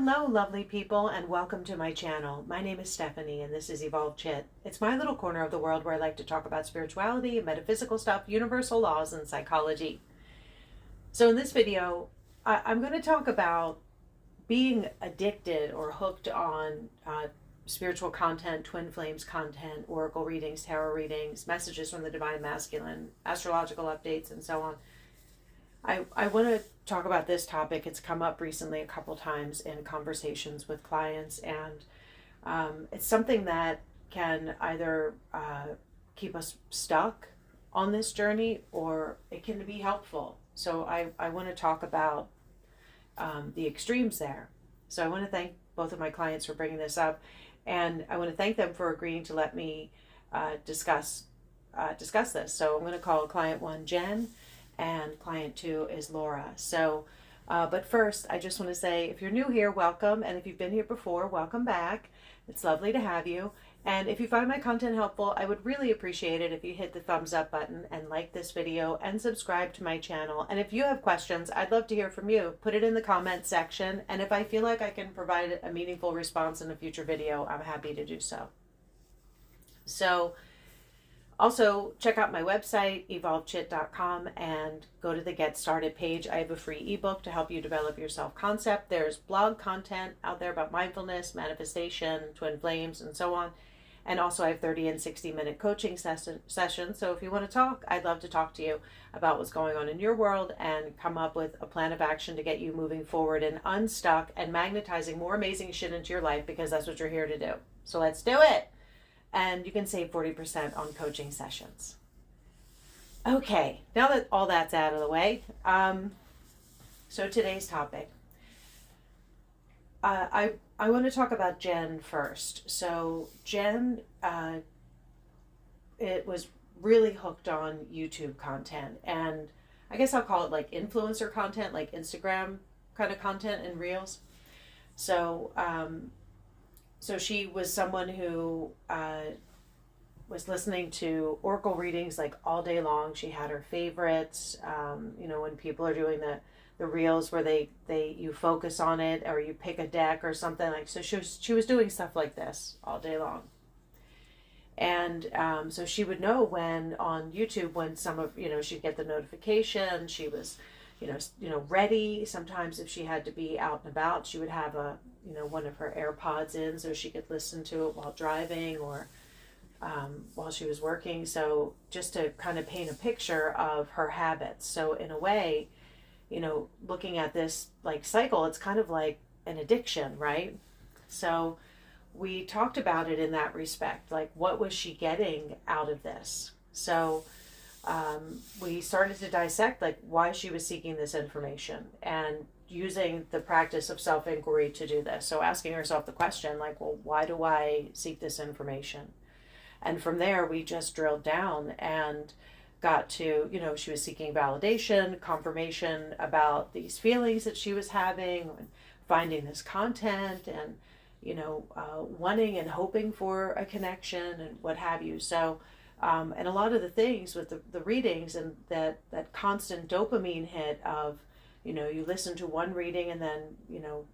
Hello, lovely people, and welcome to my channel. My name is Stephanie, and this is Evolved Chit. It's my little corner of the world where I like to talk about spirituality, metaphysical stuff, universal laws, and psychology. So in this video, I'm going to talk about being addicted or hooked on spiritual content, twin flames content, oracle readings, tarot readings, messages from the divine masculine, astrological updates, and so on. I want to talk about this topic. It's come up recently a couple times in conversations with clients, and it's something that can either keep us stuck on this journey or it can be helpful. So I want to talk about the extremes there. So I want to thank both of my clients for bringing this up, and I want to thank them for agreeing to let me discuss this. So I'm going to call client 1 Jen, and client 2 is Laura. So, but first, I just want to say, if you're new here, welcome. And if you've been here before, welcome back. It's lovely to have you. And if you find my content helpful, I would really appreciate it if you hit the thumbs up button and like this video and subscribe to my channel. And if you have questions, I'd love to hear from you. Put it in the comments section. And if I feel like I can provide a meaningful response in a future video, I'm happy to do so. So, also, check out my website, evolvedchit.com, and go to the Get Started page. I have a free ebook to help you develop your self-concept. There's blog content out there about mindfulness, manifestation, twin flames, and so on. And also, I have 30 and 60-minute coaching sessions. So if you want to talk, I'd love to talk to you about what's going on in your world and come up with a plan of action to get you moving forward and unstuck and magnetizing more amazing shit into your life, because that's what you're here to do. So let's do it. And you can save 40% on coaching sessions. Okay, now that all that's out of the way, so today's topic. I want to talk about Jen first. So Jen, it was really hooked on YouTube content, and I guess I'll call it like influencer content, like Instagram kind of content and reels. So, So she was someone who was listening to oracle readings like all day long. She had her favorites. When people are doing the reels where you focus on it or you pick a deck or something like. So she was doing stuff like this all day long. And so she would know when on YouTube when she'd get the notification. She was ready. Sometimes if she had to be out and about, she would have one of her AirPods in so she could listen to it while driving or while she was working. So just to kind of paint a picture of her habits. So in a way, looking at this like cycle, it's kind of like an addiction, right? So we talked about it in that respect. Like, what was she getting out of this? So we started to dissect like why she was seeking this information and using the practice of self-inquiry to do this. So asking herself the question like, well, why do I seek this information? And from there, we just drilled down and got to, she was seeking validation, confirmation about these feelings that she was having, and finding this content and, wanting and hoping for a connection and what have you. So, and a lot of the things with the readings and that constant dopamine hit of, you listen to one reading and then,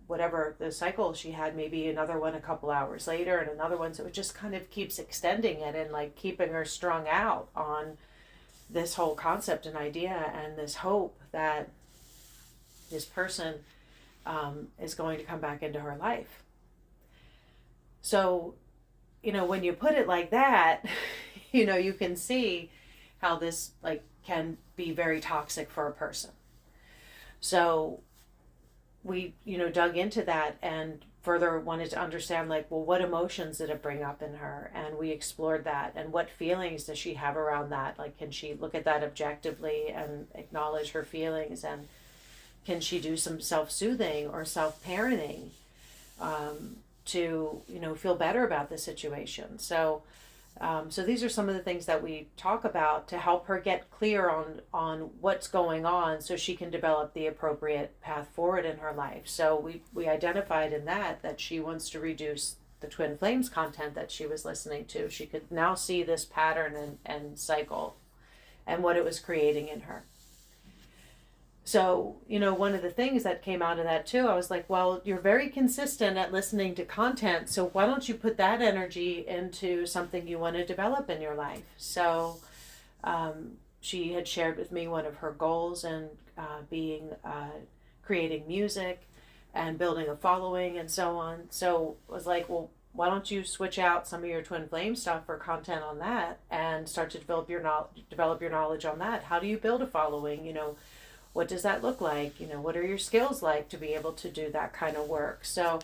whatever the cycle she had, maybe another one a couple hours later and another one. So it just kind of keeps extending it and like keeping her strung out on this whole concept and idea and this hope that this person is going to come back into her life. So, when you put it like that, you can see how this like can be very toxic for a person. So we, dug into that and further wanted to understand like, well, what emotions did it bring up in her? And we explored that. And what feelings does she have around that? Like, can she look at that objectively and acknowledge her feelings? And can she do some self-soothing or self-parenting to, feel better about the situation? So these are some of the things that we talk about to help her get clear on what's going on so she can develop the appropriate path forward in her life. So we identified in that she wants to reduce the twin flames content that she was listening to. She could now see this pattern and cycle and what it was creating in her. So, one of the things that came out of that too, I was like, well, you're very consistent at listening to content. So why don't you put that energy into something you want to develop in your life? So she had shared with me one of her goals and being creating music and building a following and so on. So I was like, well, why don't you switch out some of your twin flame stuff for content on that and start to develop your knowledge on that? How do you build a following? What does that look like? What are your skills like to be able to do that kind of work? So,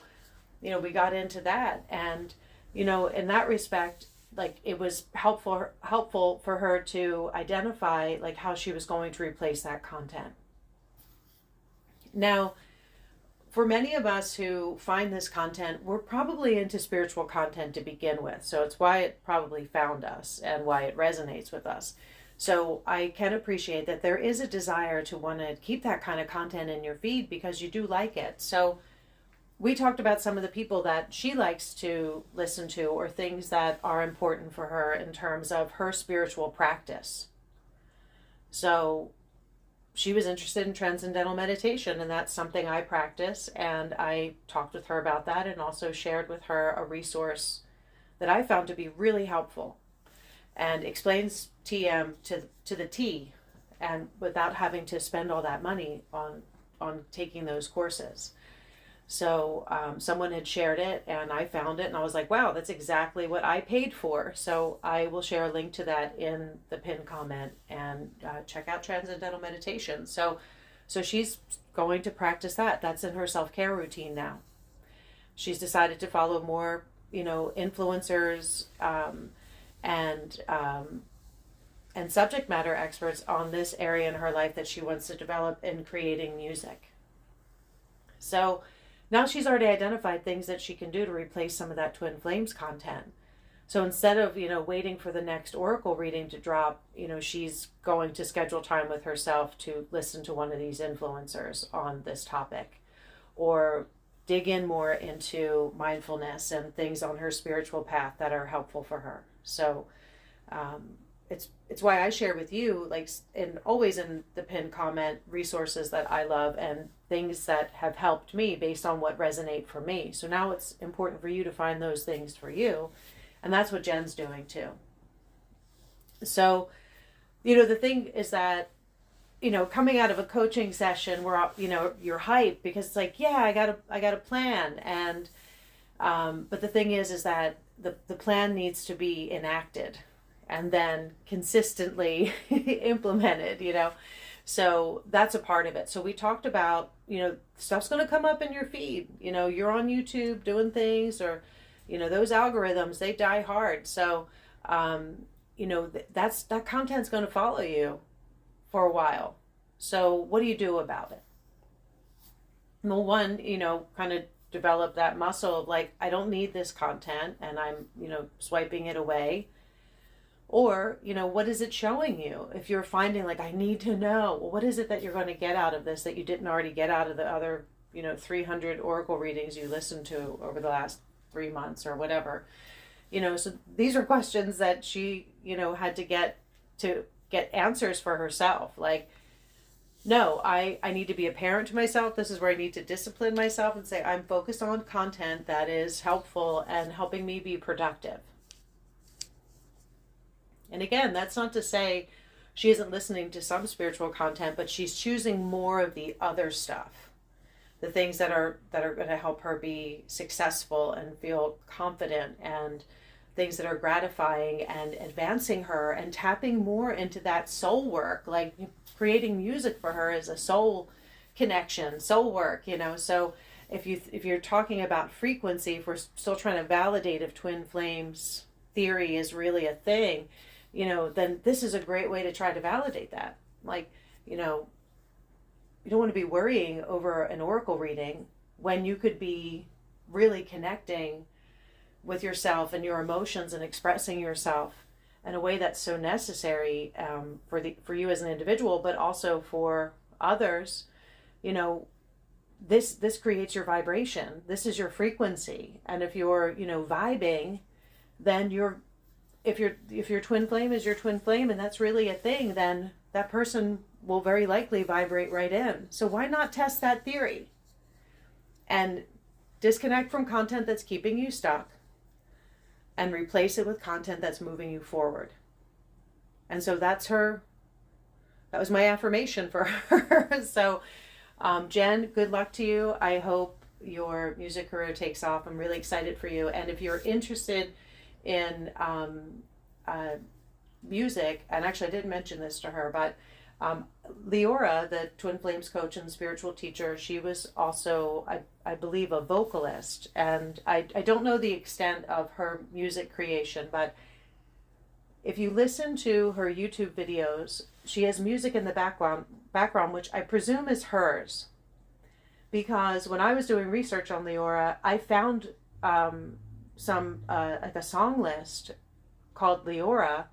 we got into that, and in that respect, like, it was helpful for her to identify like how she was going to replace that content. Now, for many of us who find this content, we're probably into spiritual content to begin with. So it's why it probably found us and why it resonates with us. So I can appreciate that there is a desire to want to keep that kind of content in your feed because you do like it. So we talked about some of the people that she likes to listen to or things that are important for her in terms of her spiritual practice. So she was interested in transcendental meditation, and that's something I practice, and I talked with her about that and also shared with her a resource that I found to be really helpful and explains TM to the T, and without having to spend all that money on taking those courses. So someone had shared it and I found it and I was like, wow, that's exactly what I paid for. So I will share a link to that in the pinned comment, and check out Transcendental Meditation. So she's going to practice that. That's in her self-care routine now. She's decided to follow more, influencers and subject matter experts on this area in her life that she wants to develop in creating music. So now she's already identified things that she can do to replace some of that Twin Flames content. So instead of, waiting for the next oracle reading to drop, she's going to schedule time with herself to listen to one of these influencers on this topic, or dig in more into mindfulness and things on her spiritual path that are helpful for her. So it's why I share with you, like, and always in the pinned comment, resources that I love and things that have helped me based on what resonate for me. So now it's important for you to find those things for you. And that's what Jen's doing too. So, the thing is that, coming out of a coaching session where, you're hyped because it's like, yeah, I got a plan. And, but the thing is that the plan needs to be enacted and then consistently implemented, So that's a part of it. So we talked about, stuff's going to come up in your feed. You're on YouTube doing things, or, those algorithms, they die hard. So, that content's going to follow you for a while. So what do you do about it? Well, one, kind of develop that muscle of like, I don't need this content, and I'm, swiping it away. Or, what is it showing you? If you're finding like, I need to know, well, what is it that you're going to get out of this that you didn't already get out of the other, 300 oracle readings you listened to over the last 3 months or whatever? So these are questions that she, had to get answers for herself. Like, no, I need to be a parent to myself. This is where I need to discipline myself and say, I'm focused on content that is helpful and helping me be productive. And again, that's not to say she isn't listening to some spiritual content, but she's choosing more of the other stuff, the things that are going to help her be successful and feel confident, and things that are gratifying and advancing her, and tapping more into that soul work. Like, creating music for her is a soul connection, soul work, So if you're talking about frequency, if we're still trying to validate if twin flames theory is really a thing, then this is a great way to try to validate that. Like, you don't want to be worrying over an oracle reading when you could be really connecting with yourself and your emotions and expressing yourself in a way that's so necessary for you as an individual, but also for others. This creates your vibration. This is your frequency. And if you're, vibing, then you're if your twin flame is your twin flame and that's really a thing, then that person will very likely vibrate right in. So why not test that theory and disconnect from content that's keeping you stuck and replace it with content that's moving you forward? And so that was my affirmation for her. So Jen, good luck to you. I hope your music career takes off. I'm really excited for you. And if you're interested in music, and actually I didn't mention this to her, but Leora, the Twin Flames coach and spiritual teacher, she was also, I believe, a vocalist. And I don't know the extent of her music creation, but if you listen to her YouTube videos, she has music in the background, which I presume is hers. Because when I was doing research on Leora, I found some like a song list called Leora,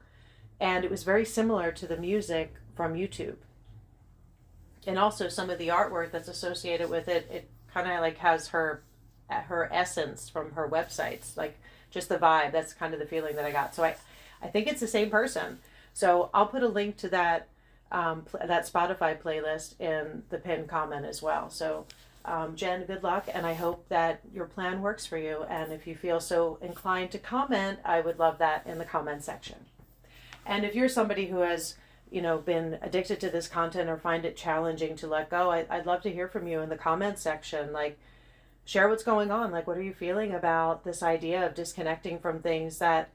and it was very similar to the music from YouTube. And also some of the artwork that's associated with it, it kind of like has her essence from her websites, like just the vibe. That's kind of the feeling that I got. So I think it's the same person. So I'll put a link to that Spotify playlist in the pinned comment as well. So Jen, good luck, and I hope that your plan works for you. And if you feel so inclined to comment, I would love that in the comment section. And if you're somebody who has, been addicted to this content or find it challenging to let go, I'd love to hear from you in the comment section. Like, share what's going on. Like, what are you feeling about this idea of disconnecting from things that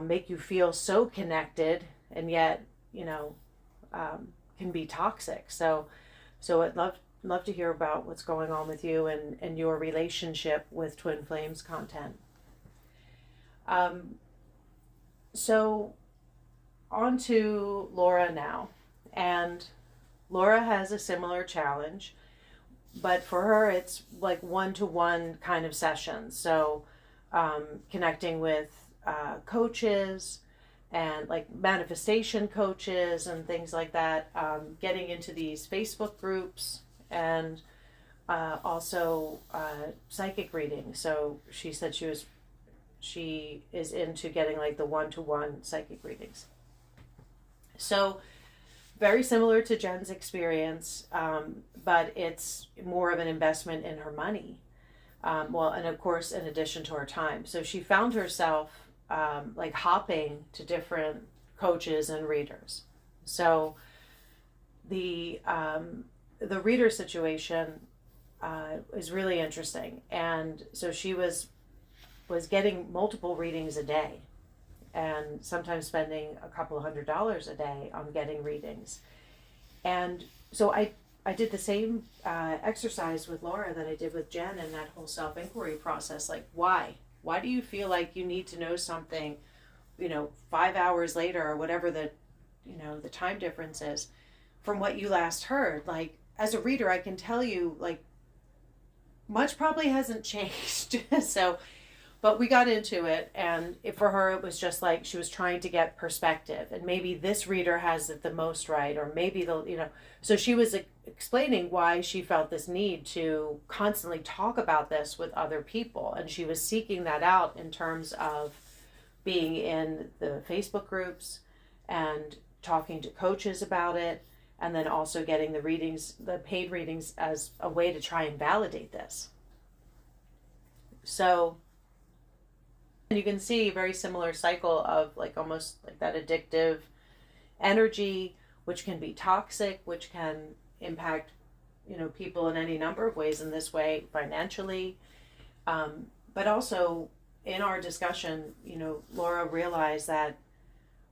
make you feel so connected and yet, can be toxic. So I'd love to hear about what's going on with you and your relationship with Twin Flames content. So on to Laura now. And Laura has a similar challenge, but for her it's like one-to-one kind of sessions. So connecting with coaches and like manifestation coaches and things like that, getting into these Facebook groups, and also psychic reading. So she said she is into getting like the one-to-one psychic readings. So very similar to Jen's experience, but it's more of an investment in her money. And of course, in addition to her time. So she found herself like hopping to different coaches and readers. So the reader situation is really interesting. And so she was getting multiple readings a day, and sometimes spending a couple of $100 a day on getting readings. And so I did the same exercise with Laura that I did with Jen in that whole self-inquiry process. Like, why? Why do you feel like you need to know something, 5 hours later or whatever the time difference is from what you last heard? Like, as a reader, I can tell you, like, much probably hasn't changed. But we got into it, and for her, it was just like she was trying to get perspective, and maybe this reader has it the most right, or maybe so she was explaining why she felt this need to constantly talk about this with other people, and she was seeking that out in terms of being in the Facebook groups and talking to coaches about it, and then also getting the readings, the paid readings, as a way to try and validate this. So you can see a very similar cycle of like almost like that addictive energy, which can be toxic, which can impact, people in any number of ways in this way, financially. But also in our discussion, Laura realized that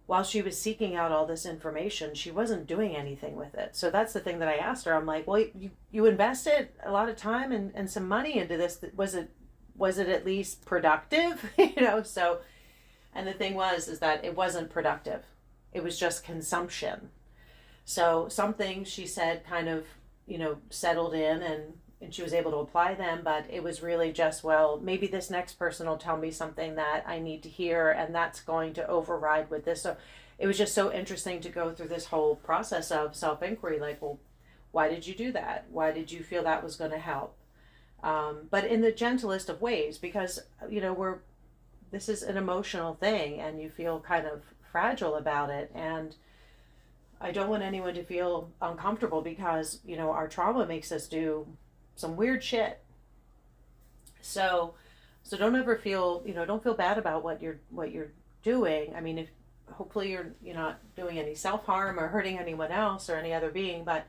while she was seeking out all this information, she wasn't doing anything with it. So that's the thing that I asked her. I'm like, well, you invested a lot of time and some money into this. Was it at least productive? So, and the thing is that it wasn't productive. It was just consumption. So some things she said kind of, settled in and she was able to apply them, but it was really just, well, maybe this next person will tell me something that I need to hear, and that's going to override with this. So it was just so interesting to go through this whole process of self-inquiry, like, well, why did you do that? Why did you feel that was going to help? But in the gentlest of ways, because, this is an emotional thing and you feel kind of fragile about it. And I don't want anyone to feel uncomfortable because, our trauma makes us do some weird shit. So don't ever feel, don't feel bad about what you're doing. I mean, if hopefully you're not doing any self-harm or hurting anyone else or any other being, but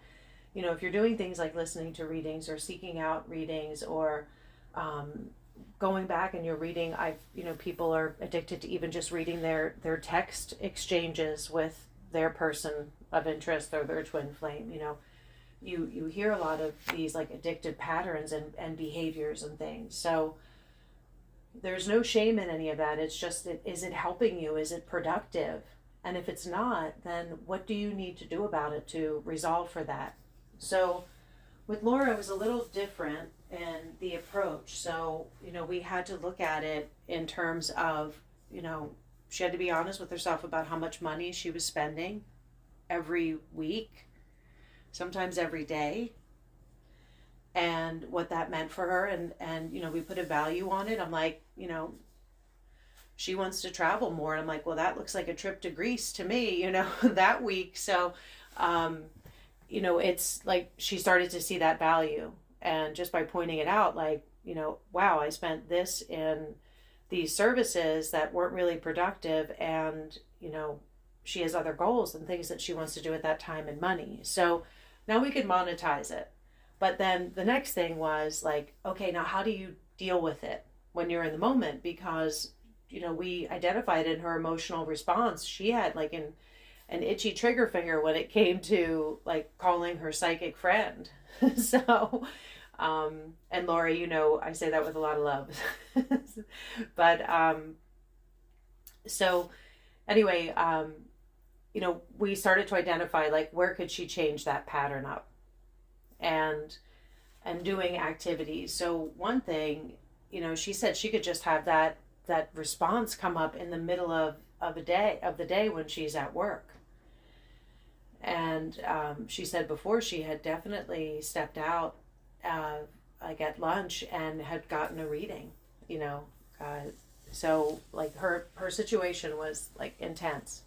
if you're doing things like listening to readings or seeking out readings or going back and you're reading, people are addicted to even just reading their text exchanges with their person of interest or their twin flame. You hear a lot of these like addictive patterns and behaviors and things. So there's no shame in any of that. It's just, is it helping you? Is it productive? And if it's not, then what do you need to do about it to resolve for that? So with Laura, it was a little different in the approach. So, we had to look at it in terms of, she had to be honest with herself about how much money she was spending every week, sometimes every day, and what that meant for her. And we put a value on it. I'm like, she wants to travel more. And I'm like, well, that looks like a trip to Greece to me, that week. So, it's like she started to see that value. And just by pointing it out, like, wow, I spent this in these services that weren't really productive. And, she has other goals and things that she wants to do at that time and money. So now we could monetize it. But then the next thing was like, okay, now how do you deal with it when you're in the moment? Because, we identified in her emotional response, she had like an itchy trigger finger when it came to like calling her psychic friend. So, and Laura, I say that with a lot of love. But, so anyway, we started to identify like, where could she change that pattern up? And doing activities. So one thing, she said she could just have that response come up in the middle of the day when she's at work. And she said before she had definitely stepped out like at lunch and had gotten a reading, so like her situation was like intense.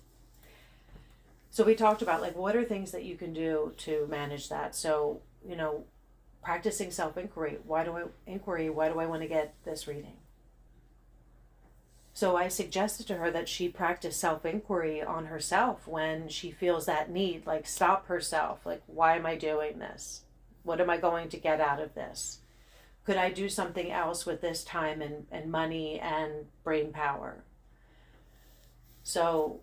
So we talked about like, what are things that you can do to manage that? So, practicing self-inquiry. Why do I want to get this reading? So I suggested to her that she practice self-inquiry on herself when she feels that need, like stop herself. Like, why am I doing this? What am I going to get out of this? Could I do something else with this time and money and brain power? So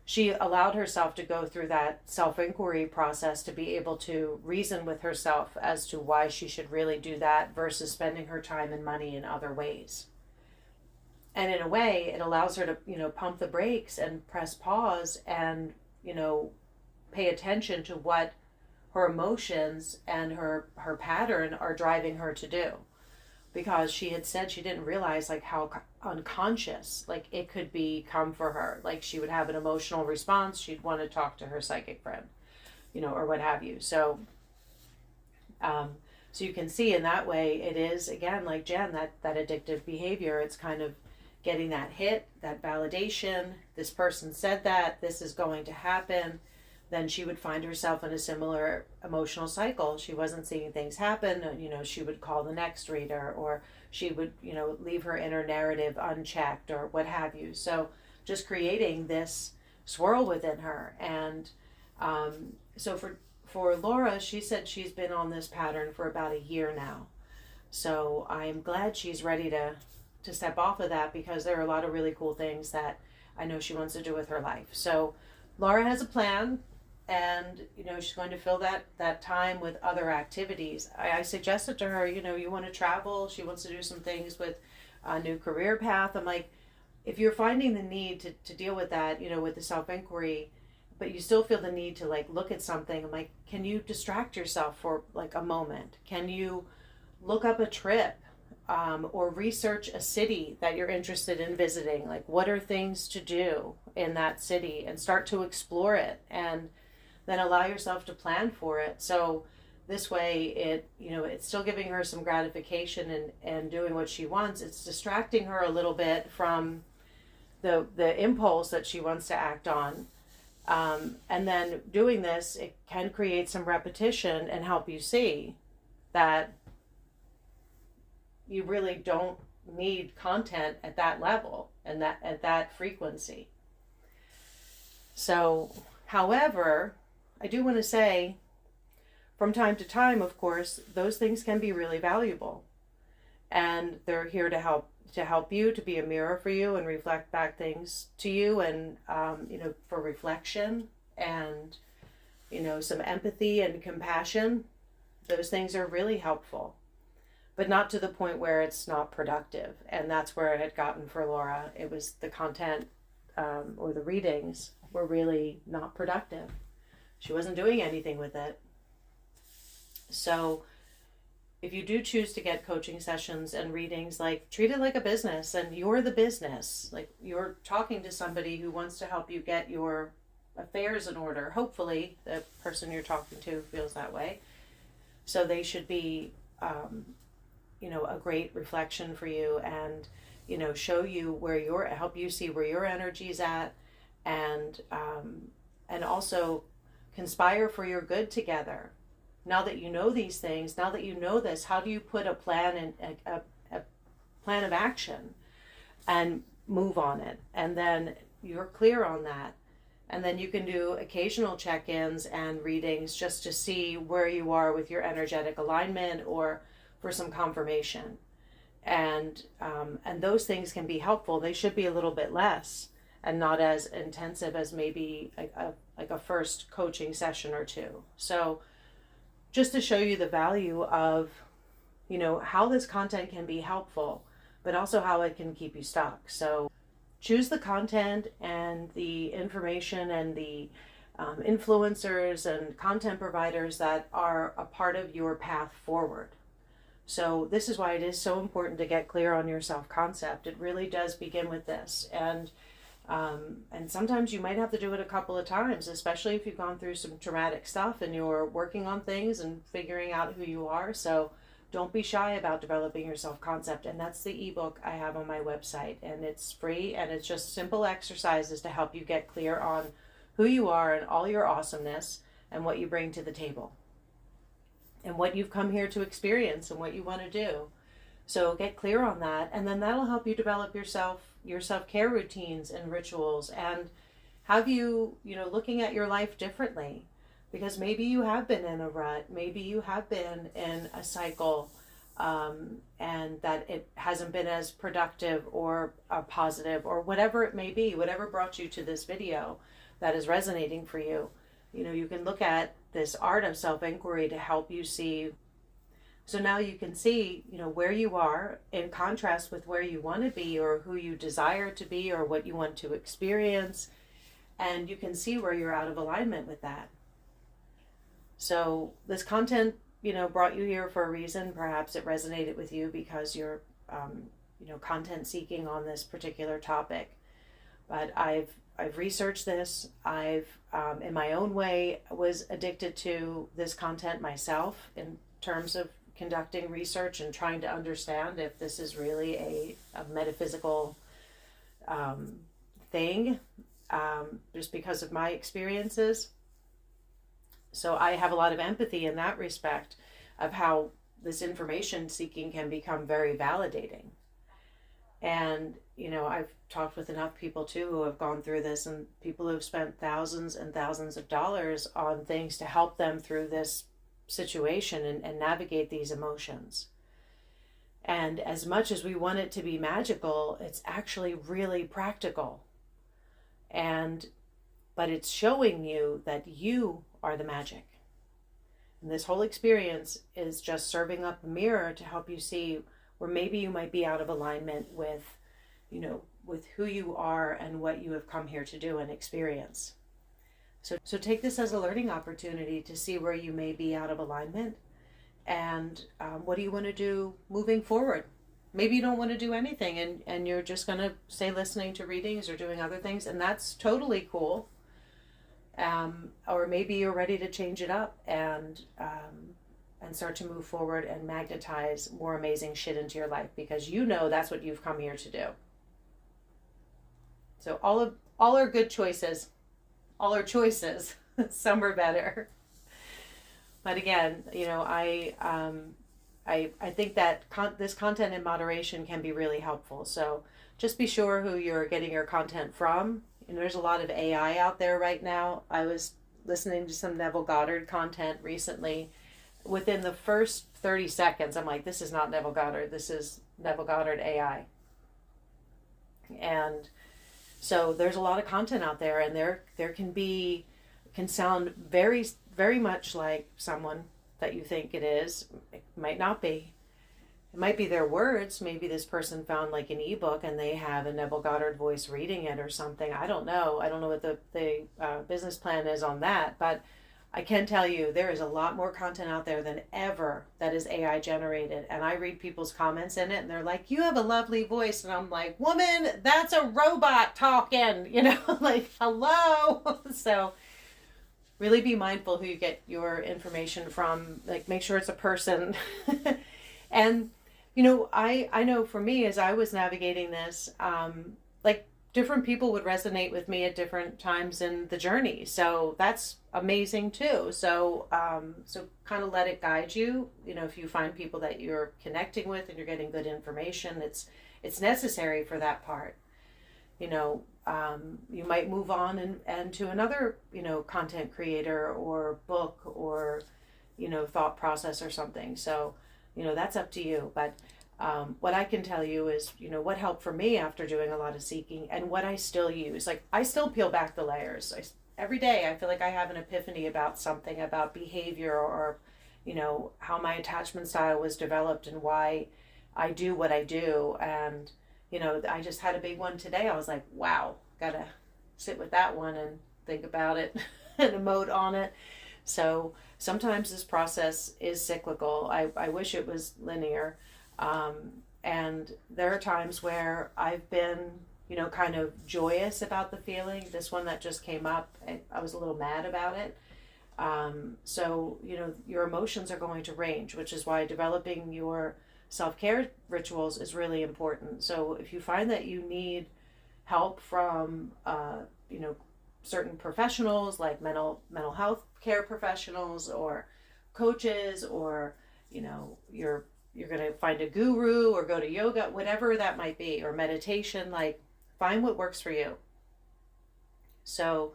she allowed herself to go through that self-inquiry process to be able to reason with herself as to why she should really do that versus spending her time and money in other ways. And in a way, it allows her to, pump the brakes and press pause and, pay attention to what her emotions and her pattern are driving her to do. Because she had said she didn't realize like how unconscious like it could become for her. Like she would have an emotional response, she'd want to talk to her psychic friend, or what have you. So so you can see in that way it is, again, like Jen, that addictive behavior. It's kind of getting that hit, that validation, this person said that, this is going to happen. Then she would find herself in a similar emotional cycle. She wasn't seeing things happen. She would call the next reader, or she would, leave her inner narrative unchecked, or what have you. So just creating this swirl within her. And so for Laura, she said she's been on this pattern for about a year now. So I'm glad she's ready to step off of that, because there are a lot of really cool things that I know she wants to do with her life. So Laura has a plan. And, she's going to fill that time with other activities. I suggested to her, you want to travel. She wants to do some things with a new career path. I'm like, if you're finding the need to deal with that, with the self-inquiry, but you still feel the need to like look at something, I'm like, can you distract yourself for like a moment? Can you look up a trip or research a city that you're interested in visiting? Like, what are things to do in that city, and start to explore it, and then allow yourself to plan for it. So, This way, it's still giving her some gratification and doing what she wants. It's distracting her a little bit from the impulse that she wants to act on. And then doing this, it can create some repetition and help you see that you really don't need content at that level and at that frequency. So, however, I do want to say, from time to time, of course, those things can be really valuable, and they're here to help you, to be a mirror for you and reflect back things to you, and for reflection and some empathy and compassion. Those things are really helpful, but not to the point where it's not productive. And that's where it had gotten for Laura. It was the content or the readings were really not productive. She wasn't doing anything with it. So if you do choose to get coaching sessions and readings, like, treat it like a business, and you're the business. Like, you're talking to somebody who wants to help you get your affairs in order. Hopefully the person you're talking to feels that way. So they should be, a great reflection for you, and, show you help you see where your energy's at, and also conspire for your good together. Now that you know these things, now that you know this, how do you put a plan and a plan of action and move on it? And then you're clear on that. And then you can do occasional check-ins and readings just to see where you are with your energetic alignment, or for some confirmation. And those things can be helpful. They should be a little bit less and not as intensive as maybe a first coaching session or two. So just to show you the value of, how this content can be helpful, but also how it can keep you stuck. So choose the content and the information and the influencers and content providers that are a part of your path forward. So this is why it is so important to get clear on your self-concept. It really does begin with this. And sometimes you might have to do it a couple of times, especially if you've gone through some traumatic stuff and you're working on things and figuring out who you are. So don't be shy about developing your self-concept. And that's the ebook I have on my website. And it's free, and it's just simple exercises to help you get clear on who you are and all your awesomeness and what you bring to the table and what you've come here to experience and what you want to do. So get clear on that, and then that'll help you develop your self-care routines and rituals, and have you, looking at your life differently, because maybe you have been in a rut, maybe you have been in a cycle, and that it hasn't been as productive or positive, or whatever it may be, whatever brought you to this video that is resonating for you. You can look at this art of self-inquiry to help you see. So now you can see, where you are in contrast with where you want to be, or who you desire to be, or what you want to experience. And you can see where you're out of alignment with that. So this content, brought you here for a reason. Perhaps it resonated with you because you're, content seeking on this particular topic. But I've researched this. I've, in my own way, was addicted to this content myself in terms of conducting research and trying to understand if this is really a metaphysical thing, just because of my experiences. So I have a lot of empathy in that respect of how this information seeking can become very validating. And, I've talked with enough people too who have gone through this, and people who have spent thousands and thousands of dollars on things to help them through this situation and navigate these emotions. And as much as we want it to be magical, it's actually really practical. But it's showing you that you are the magic. And this whole experience is just serving up a mirror to help you see where maybe you might be out of alignment with, with who you are and what you have come here to do and experience. So take this as a learning opportunity to see where you may be out of alignment, and what do you want to do moving forward. Maybe you don't want to do anything, and you're just going to stay listening to readings or doing other things, and that's totally cool. Or maybe you're ready to change it up and and start to move forward and magnetize more amazing shit into your life, because you know that's what you've come here to do. So all are good choices. All are choices. Some are better. But again, you know, I think that this content in moderation can be really helpful. So just be sure who you're getting your content from. You know, there's a lot of AI out there right now. I was listening to some Neville Goddard content recently. Within the first 30 seconds, I'm like, this is not Neville Goddard. This is Neville Goddard AI. And so there's a lot of content out there, and there can sound very, very much like someone that you think it is. It might not be. It might be their words. Maybe this person found like an ebook and they have a Neville Goddard voice reading it or something. I don't know. I don't know what the business plan is on that, but I can tell you there is a lot more content out there than ever that is AI generated. And I read people's comments in it and they're like, you have a lovely voice. And I'm like, woman, that's a robot talking, you know, like, hello. So really be mindful who you get your information from. Like, make sure it's a person. And, you know, I know for me, as I was navigating this, like, different people would resonate with me at different times in the journey. So that's amazing too. So, so kind of let it guide you. You know, if you find people that you're connecting with and you're getting good information, it's necessary for that part. You know, you might move on and to another, you know, content creator or book or, you know, thought process or something. So, you know, that's up to you. But what I can tell you is, you know, what helped for me after doing a lot of seeking and what I still use. Like, I still peel back the layers. Every day I feel like I have an epiphany about something, about behavior or, you know, how my attachment style was developed and why I do what I do. And, you know, I just had a big one today. I was like, wow, gotta sit with that one and think about it and emote on it. So sometimes this process is cyclical. I wish it was linear. And there are times where I've been, you know, kind of joyous about the feeling. This one that just came up, I was a little mad about it. So, you know, your emotions are going to range, which is why developing your self-care rituals is really important. So if you find that you need help from, you know, certain professionals like mental health care professionals or coaches, or, you know, you're going to find a guru or go to yoga, whatever that might be, or meditation, like, find what works for you. So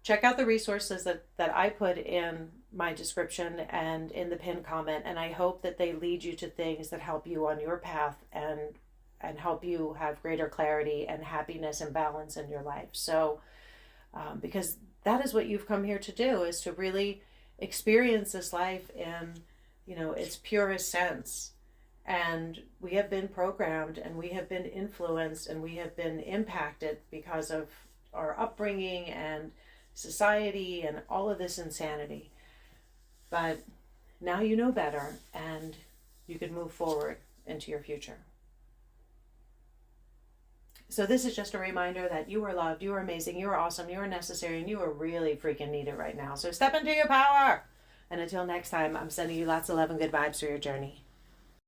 check out the resources that I put in my description and in the pinned comment, and I hope that they lead you to things that help you on your path and help you have greater clarity and happiness and balance in your life. So because that is what you've come here to do, is to really experience this life in, you know, its purest sense. And we have been programmed and we have been influenced and we have been impacted because of our upbringing and society and all of this insanity. But now you know better and you can move forward into your future. So this is just a reminder that you are loved, you are amazing, you are awesome, you are necessary, and you are really freaking needed right now. So step into your power. And until next time, I'm sending you lots of love and good vibes for your journey.